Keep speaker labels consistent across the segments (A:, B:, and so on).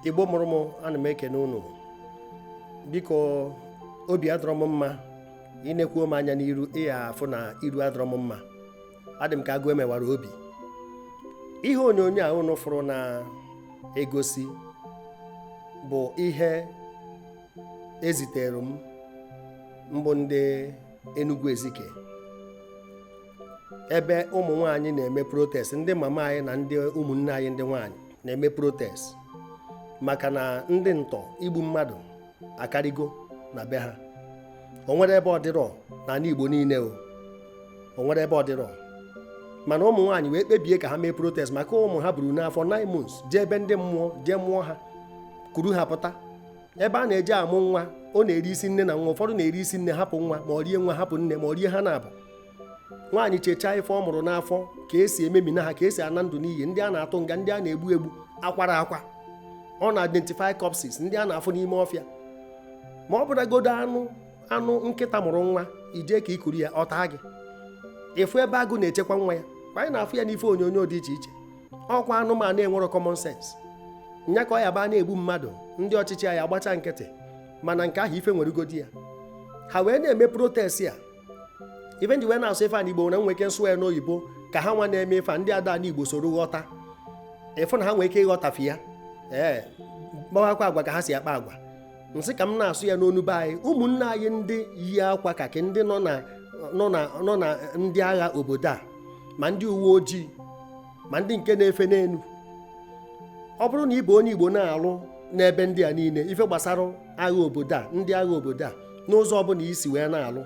A: Igbo mụrụ m ana m ekene unu biko obi adọrọ m mma ịnekwuo m anya n'iru ịya afụ na iru adọrọ m mma adị m ka agụ emewara obi ihe onyonyo a unu fụrụ na-egosi bụ ihe ezitere m mbụ ndị Enugu Ezike ebe ụmụ nwaanyị na-eme protest, ndị mama anyị na ndị ụmụnne anyị ndị nwaanyị na-eme protest maka na ndị ntọ igbu mmadụ akarịgo na be ha. O nwere ebe ọ dịrọ n'ala Igbo niile, o nwere ebe ọ dịrọ, mana ụmụ nwaanyị wee kpebie ka ha mee protest maka ụmụ ha buru n'afọ 9 months jee ebe ndị mmụọ jee mụọ ha, kuru ha pụta ebe a na-eje amụ nwa. Ọ na-eri isi nne na nwa, ụfọdụ na-eri isi nne hapụ nwa, ma ọ rie nwa hapụ nne, ma ọ rie ha na-abụ. Nwaanyị chechaa ife ọ mụrụ n'afọ ka esi ememina ha, ka esi ana ndụ n'iyi, ndị a na-atụ nga, ndị a na-egbu egbu, akwara akwa. Ọ na-identify corpses ndị a na-afụ n'ime ọfịa. Ma ọ bụragodo anụ nkịta mụrụ nwa, ije ka ikuru ya ọ taa gị. Ịfụ ebe agụ na-echekwa nwa ya, anyị na-afụ ya n'ife onyonyo dị iche iche. Ọkwa anụmanụ enwero common sense, nya ka ọ ya baa na-egbu mmadụ, ndị ọchịchị ya agbacha nkịtị, mana nke ahụ ife nwere ugodi ya. Ha wee na-eme protest ya, ife ndị wee na-asụ ife a n'Igbo na nwee ike nsụ ya n'oyibo ka ha nwa na-eme ife ndị ada n'Igbo soro ghọta. Ịfụ na ha nwee ike ịghọtafi ya, gbawakwa agwa ka ha si akpa agwa. Nsị ka m na-asụ ya n'onu be anyị, ụmụnne anyị ndị yi akwa kaki, ndị nọ na ndị agha obodo a, ma ndị uwe ojii, ma ndị nke na-efe n'elu. Ọ bụrụ na ị bụ onye Igbo na-alụ n'ebe ndị a niile, ife gbasara agha obodo a, ndị agha obodo a, n'ụzọ ọbụla isi wee na-alụ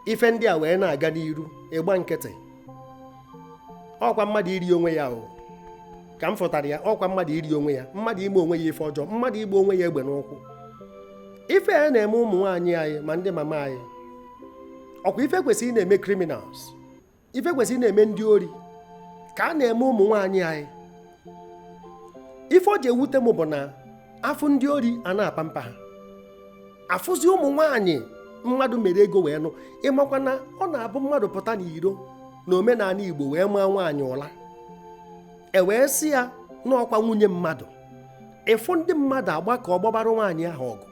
A: ife ndị a wee na-aga n'iru, ịgba nkịtị, ọkwa mmadụ iri onwe ya ka m fụtara ya. Ọkwa mmadụ iri onwe ya, mmadụ ime onwe ya ife ọjọọ, mmadụ igba onwe ya egbe n'ụkwụ. Ife ya na-eme ụmụ nwaanyị anyị ma ndị mama anyị, ọkwa ife kwesịrị na-eme criminals, ife kwesịrị na-eme ndị ori, ka a na-eme ụmụ nwaanyị anyị. Ife ọ ji ewute m bụ na afụ ndị ori a na-apa mpa ha, afụzi ụmụ nwaanyị mmadụ mere ego wee nụ. Ịmakwa na ọ na-abụ mmadụ pụta n'iro na omenala Igbo wee maa nwaanyị ụla, wee sị ya n'ọkwa nwunye mmadụ. Ịfụ ndị mmadụ agba ka ọ gbabara nwaanyị ahụ ọgụ.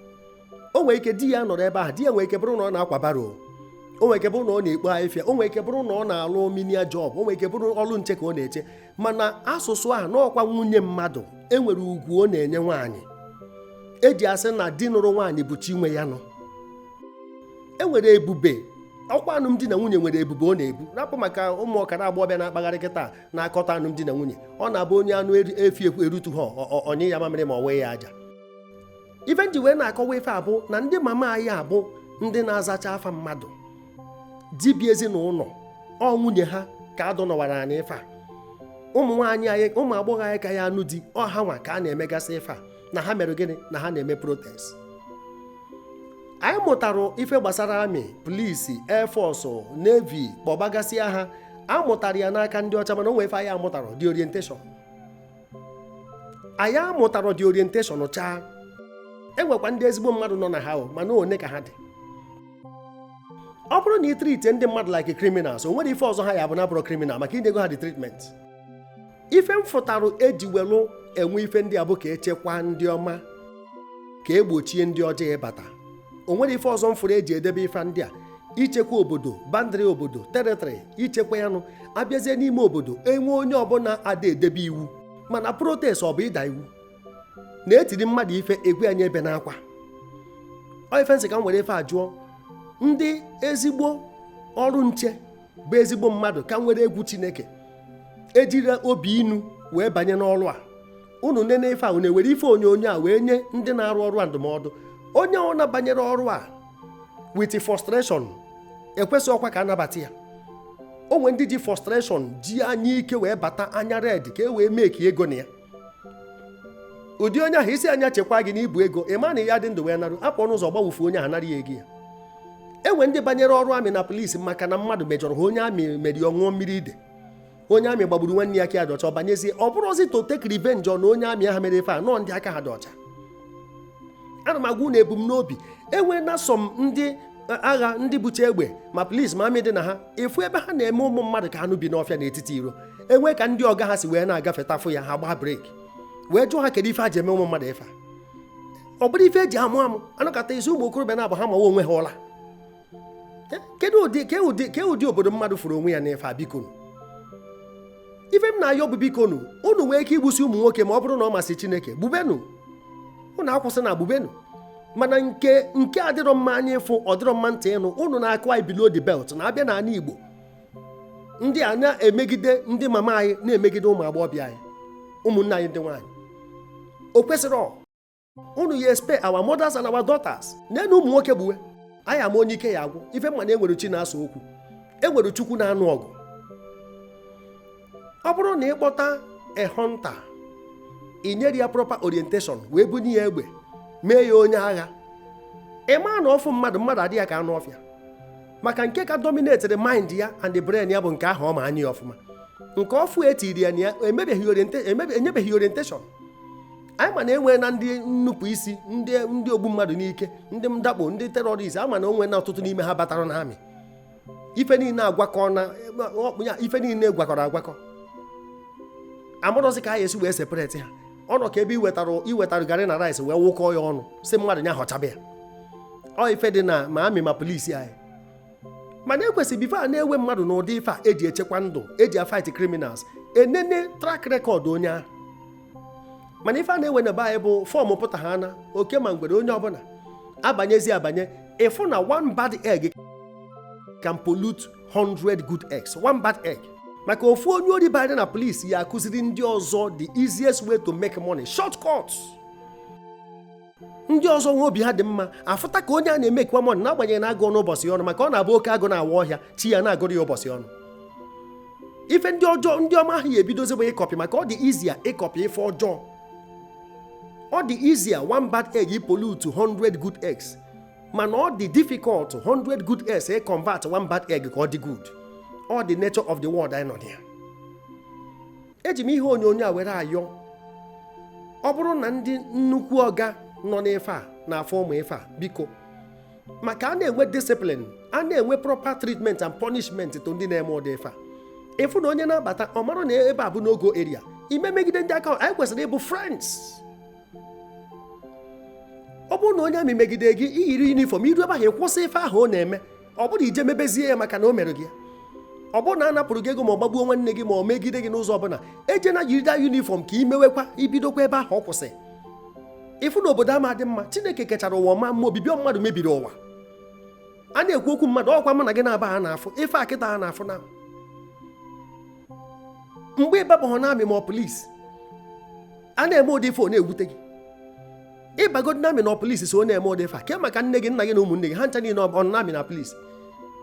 A: O nwere ike di ya nọrọ ebe ahụ, di ya nwere ike bụrụ na ọ na-akwa baro, o nwere ike bụrụ na ọ na-ekpo ahịfịa, o nwere ike bụrụ na ọ na-alụ minia job, o nwere ike bụrụ ọlụ nche ka ọ na-eche, mana asụsụ ahụ n'ọkwa nwunye mmadụ enwere ugwu ọ na-enye nwaanyị. Eji asị na di nụrụ nwaanyị bụ chi nwe ya nọ. Enwere ebube, ọkwa alụmdi na nwunye nwere ebube ọ na-ebu. Rapụ maka ụmụ ọkara agbọghọbịa na-akpagharị kịta na-akọta alụmdi na nwunye, ọ na-abụ onye anụ efi ekwu erutu ha onye ya mamịrị ma ọ wee ya aja. Ife nji wee na-akọwa ife abụ na ndị mama anyị abụ ndị na-azacha afa mmadụ, dibịa ezinụlọ, ọ nwunye ha ka adọnọwara anyị ife a. Ụmụ nwaanyị anyị, ụmụ agbọghọ anyị ka ya anụ di, ọ ha nwa ka a na-emegasị ife a, na ha mere gịnị, na ha na-eme protest. Anyị mụtara ife gbasara amị, polisi, air force, navy, kpọbagasịa ha. Amụtara ya n'aka ndị ọcha, mana o nwee ife anyị amụtara dị orientation. Anyị amụtara dị orientation chaa. Enwekwa ndị ezigbo mmadụ nọ na ha, mana one ka ha dị. Ọ bụrụ na ị trite ndị mmadụ like criminals, o nwere ife ọzọ ha ya bụ na bụrụ criminal maka inyego ha dị treatment. Ife m fụtara eji welu enwe ife ndị a bụ ka echekwa ndị ọma, ka egbochie ndị ọjọọ ịbata. O nwere ife ọzọ m fụrụ eji edebe ife ndị a, ichekwa obodo, bandịrị obodo, teritorị, ichekwa ya nụ. Abịazie n'ime obodo, enwe onye ọbụla ada edebe iwu, mana protest ọ bụ ịda iwu, na-etiri mmadụ ife egwe anya ebe n'akwa. Ọ ife nsị ka m were ife ajụọ ndị ezigbo ọrụ nche bụ ezigbo mmadụ ka nwere egwu Chineke, ejiri obi inu wee banye n'ọrụ a. Unu nene ife a, unu ewere ife onyonyo a wee nye ndị na-arụ ọrụ a ndụmọdụ. Onye ọ na-banyere ọrụ a with frustration, ekwesị ọkwa ka anabata ya. O nwere ndị ji frustration ji anya ike wee bata anya red ka e wee mee ka ego na ya. Ụdị onye ahụ isi anya chekwa gị n'ibu ego, ịma na ya dị ndụ wee narụ, apụ n'ụzọ gbawufu onye ahụ nara ya ego ya. Enwe ndị banyere ọrụ amị na polisi maka na mmadụ mejọrọ ha, onye amị mere ọṅụṅụ mmiri ide, onye amị gbagburu nwanne ya ka dị ọcha, ọ banyezie ọ bụrụzi to take revenge na onye amị ahụ mere ife a, nọọ ndị aka ha dị ọcha. Ana m agwa na ebumnobi enwe na som ndị agha, ndị bucha egbe ma polisi ma amị dị na ha, efu ebe ha na-eme ụmụ mmadụ ka anụ bi n'ọfịa n'etiti iro, enwe ka ndị ọga ha si wee na-agafetafụ ya, ha gbaa breki. wee jụọ ha kedu ife a ji eme ụmụ mmadụ ife ọ bụrụ ife eji amụ anakọta isi ụmụ okorobịa na-abụ ha mawa onwe ha ụla. Ke ụdị obodo mmadụ furu onwe ya n'ife a? Bikonu, ife m na-ayọ bụ bikonu, unu nwee ike igbusi ụmụ nwoke ma ọ bụrụ na ọ masị Chineke, gbubenu, unu akwụsị na gbubenu. Mana nke adịrọ mma anya ịfụ, ọ dịrọ mma ntị ịnụ. Unu na-akụ below the belt na-abịa n'ala Igbo, ndị a na-emegide ndị mama anyị, na-emegide ụmụ agbọghọbịa anyị, ụmụnne anyị ndị nwaanyị. O kwesịrị unu ya expect our mothers and our daughters. Nenu ụmụ nwoke gbuwe, anyị ama onye ike ya agwụ. Ife mma na enwere chi na-asa okwu, enwere Chukwu na-anụ ọgụ. Ọ bụrụ na ịkpọta a hunter, ị nyere ya proper orientation, wee bunye ya egbe, mee ya onye agha, ịma na ọfụ mmadụ adịghị ka anụ ọfịa. Maka nke ka dominated mind ya and the brain ya bụ nke ahụ ọ ma anya ya ọfụma. Nke ọfụ etiri ya na ya enyebeghị orientation. Anyị ma na enwe na ndị nnupụ isi, ndị ogbu mmadụ n'ike, ndị mdakpo, ndị terọrist, ama na onwe na ọtụtụ n'ime ha batara n'amị. Ife niile gwakọrọ agwakọ. Amụrụzi ka anyị esi wee separate ha. Ọ nọ ka ebe iwetarụ garị na rice wee wụkọọ ya ọnụ si mmadụ nya họchabe ya. Ọ ife dị na ma amị ma polisi anyị. Mana ekwesịrị bifo a na-ewe mmadụ n'ụdị ife a eji echekwa ndụ, eji fight criminals, enene track record onye ahụ. Mana ife a na-ewe na be anyị bụ fọm pụta ha na oke ma mgbede onye ọbụla abanye ịfụ na one bad egg can pollute 100 good eggs. One bad egg. Maka ofu onye ori banye na polisi ya akụziri ndị ọzọ the easiest way to make money, shortcuts. Ndị ọzọ nwe obi ha dị mma afụta ka onye a na-emekwa money n'agbanyeghị na agụ n'ụbọchị ọnụ, maka ọ na-abụ oke agụ na-awa ọhịa chi ya na-agụrụ ya ụbọchị ọnụ. Ife ndị ọjọọ ndị ọma ahụ ya ebidozi bụ ịkọpị, maka ọ dị easier ịkọpị ife ọjọọ. Ọ dị easier one bad egg pollute 100 good eggs, mana ọ dị difficult 100 good eggs convert one bad egg ka ọ dị good. All the nature of the world anyị nọ na ya. Eji m ihe onyonyo a were ayọ, ọ bụrụ na ndị nnukwu ọga nọ n'ife a na-afọ ụmụ ife a, biko, maka a na-enwe discipline, a na-enwe proper treatment and punishment to ndị na-eme ụdị ife a. Ịfụ na onye na-abata ọ marụ na ebe a bụ n'ogo area, ime megide ndị aka, anyị kwesịrị ịbụ friends. Ọ bụrụ na onye amị megide gị iyiri uniform, iru ebe ahụ ịkwụsị ife ahụ ọ na-eme, ọ bụrụ ije mebezie ya maka na o mere gị. Ọ bụrụ na a napụrụ gị ego ma ọ gbagbuo nwanne gị ma ọ megide gị n'ụzọ ọbụla, eje na yirida uniform ka imewekwa ibidokwa ebe ahụ ọ kwụsị. Ịfụ na obodo ama dị mma, Chineke kechara ụwa ọma, ma obibi mmadụ mebiri ụwa. A na-ekwu okwu mmadụ, ọkwa mụ na gị na-aba ha na-afụ ife akịta ha na-afụ na mgbe ịbabahụ na amị ma ọ polisi, a na-eme ụdị ife ọ na-ewute gị. Ịbagodi na amị na polisi so na-eme ụdị ife a, ke maka nne gị, nna gị na ụmụnne gị ha ncha niile ọ na amị na polisi.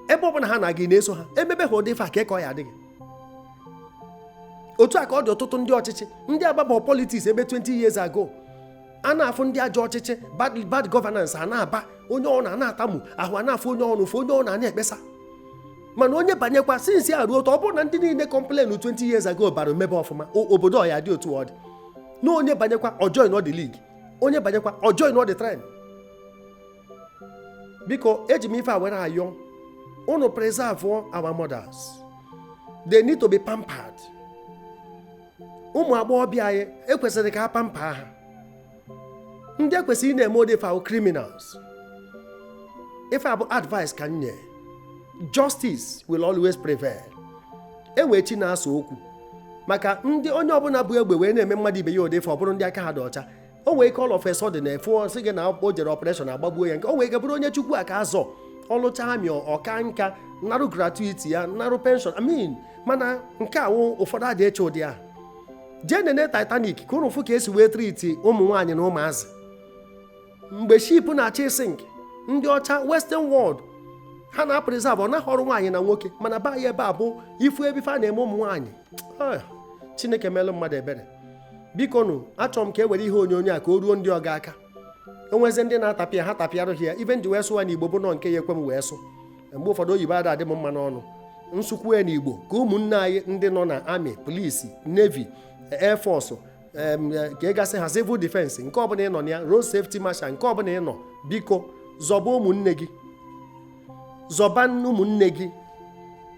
A: Ebe ọ bụla ha na-aga na-eso ha, emebe ha ụdị ife a ka ịkọ ya adịghị. Otu a ka ọ dị ọtụtụ ndị ọchịchị, ndị agbabọ politiks ebe 20 years ago. A na-afụ ndị ajọ ọchịchị, bad governance, a na-aba onye ọ na-atamu ahụ, a na-afụ onye ọnụ fụ onye ọ na-ekpesa. Mana onye banyekwa sinsi a ruo otu, ọ bụrụ na ndị niile complain 20 years ago bara mebe ọfụma, obodo ọya dị otu ọ dị. Na onye banyekwa ọ join the league, onye banyekwa ọ join the trend. Biko, eji m ife a were ayọ, unu preserve our mothers. They need to be pampered. Ụmụ agbọghọbịa anyị ekwesịrị ka ha pampa ha. Ndị ekwesịrị na-eme ụdị ife criminals. Ife abụ advice ka nye, justice will always prevail. Enwe chi na-asa okwu, maka ndị onye ọbụla bụ egbe wee na-eme mmadụ ibe ya ụdị ife, ọ bụrụ ndị aka ha dị ọcha, o nwee ike all of a sudden na-efu sị gị na o jere operation agbagbuo ya, nke o nwee ike bụrụ onye Chukwu aka azọ ọlụcha amị ọka nka, narụ gratuity ya, narụ pension, mana nke awụ ụfọdụ adị eche ụdị ahụ. Jee nene Titanic ka ụnụ fụ ka esi wee triti ụmụ nwaanyị na ụmụazị. Mgbe ship na-achị sink, ndị ọcha western world ha na-preserve ọ naghị ọrụ nwaanyị na nwoke, mana ba ya ebe a bụ ifu ebe ife a na-eme ụmụ nwaanyị. Chineke melụ mmadụ ebere. Biko nụ, achọrọ m ka e were ihe onyonyo a ka o ruo ndị ọga aka. Onweze ndị na-atapịa ha tapịarụ ya, ife ndị wee sụwa n'Igbo bụ nọ nke ya ekwe m wee sụ. Mgbe ụfọdụ oyibo ada adị m mma n'ọnụ. Nsụkwu ya n'Igbo ka ụmụnne anyị ndị nọ na amị, polisi, navy, air force, ka ị gasị ha civil defense, nke ọbụla ị nọ na ya, road safety marshal, nke ọbụla ị nọ, biko zọba ụmụnne gị, zọba ụmụnne gị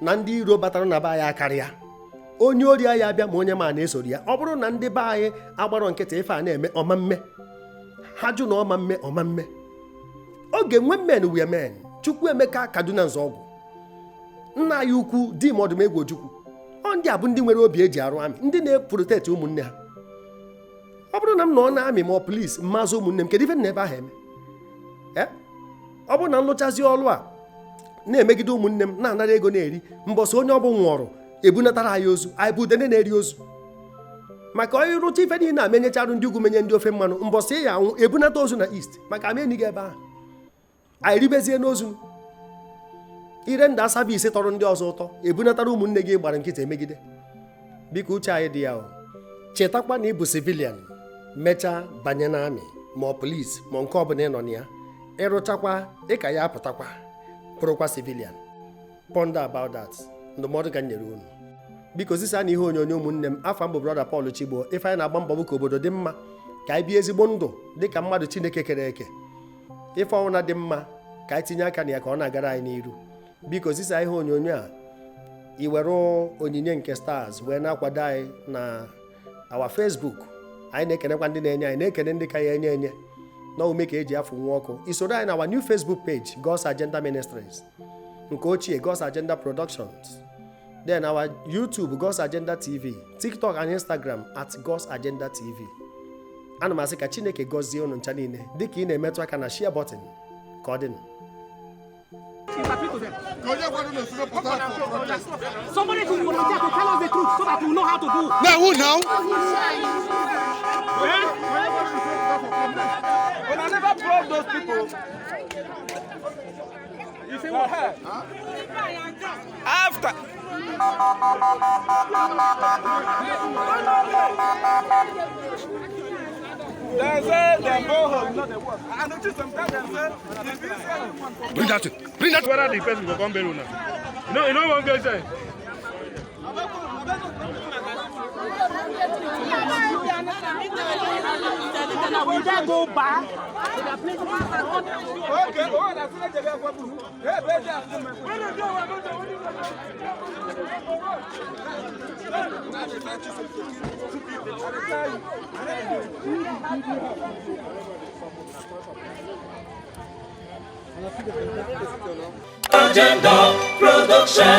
A: na ndị iro batara na be anyị akarịa. onye ori anyị abịa ma onye ma na-esoro ya. Ọ bụrụ na ndị be anyị agbarọ nkịtị ife a na-eme ọmamme, ha jụ na ọmamme. Oge nwe men we men, Chukwuemeka Kaduna Nzọgwụ, nna anyị ukwu di Modumegwu Ojukwu, ọ ndị a bụ ndị nwere obi eji arụ amị, ndị na-eprotect ụmụnne ha. Ọ bụrụ na m nọ na amị ma ọ polis mmazụ ụmụnne m, kedu ife na ebe ahụ eme? Ọ bụrụ na m lụchazi ọrụ a na-emegide ụmụnne m, na-anara ego na-eri, mbọsị onye ọ bụ nwụrụ ebunatara anyị ozu, anyị bụ udene na-eri ozu. Maka onye rụcha ife niile na-amenyecharụ ndị ugwu menye ndị ofe mmanụ, mbọsị ya anwụ ebunata ozu na East maka amenyighị ebe ahụ, anyị ribezie n'ozu. Ire nda savisi tọrọ ndị ọzọ ụtọ, ebunatara ụmụnne gị gbara nkịtị emegide. Biko uche anyị dị ya o. Chetakwa na ịbụ civilian, mechaa banye na amị ma ọ polis ma nke ọbụla ị nọ na ya, ịrụchakwa ịka ya apụtakwa bụrụkwa civilian. Ponder about that. Ndụmọdụ ka nyere unu. Biko zisa na ihe onyonyo ụmụnne m, afọ mbụ brother Paul Chigbo. Ife anyị na-agba mbọ bụ ka obodo dị mma, ka anyị bie ezigbo ndụ dịka mmadụ Chineke kere eke. Ife ọnwụna dị mma ka anyị tinye aka na ya ka ọ na-agara anyị n'iru. Biko zisa ihe onyonyo a, iwere onyinye nke stars wee na-akwado anyị na our Facebook. Anyị na-ekenekwa ndị na-enye anyị, na-ekene ndị ka ya enye na ume ka eji afụ nwa ọkụ. Isoro anyị na our new Facebook page, God's Agenda Ministries, nke ochie God's Agenda Productions, then our YouTube, God's Agenda TV, TikTok and Instagram at God's Agenda TV. Ana m asị ka Chineke gọzie unu ncha niile dịka ị na-emetụ aka na share button ka ọ dị.
B: Somebody to volunteer to tell us the truth so that we know how to do.
C: Now who now?
B: When I never brought those people. You see what happened? After. They say they go home, not the work. I noticed sometimes they say,
C: Bring that.
D: Whether the person will come back or not. No, you know what I'm going to say.
B: we then go back.
D: Okay,
E: Agenda Production.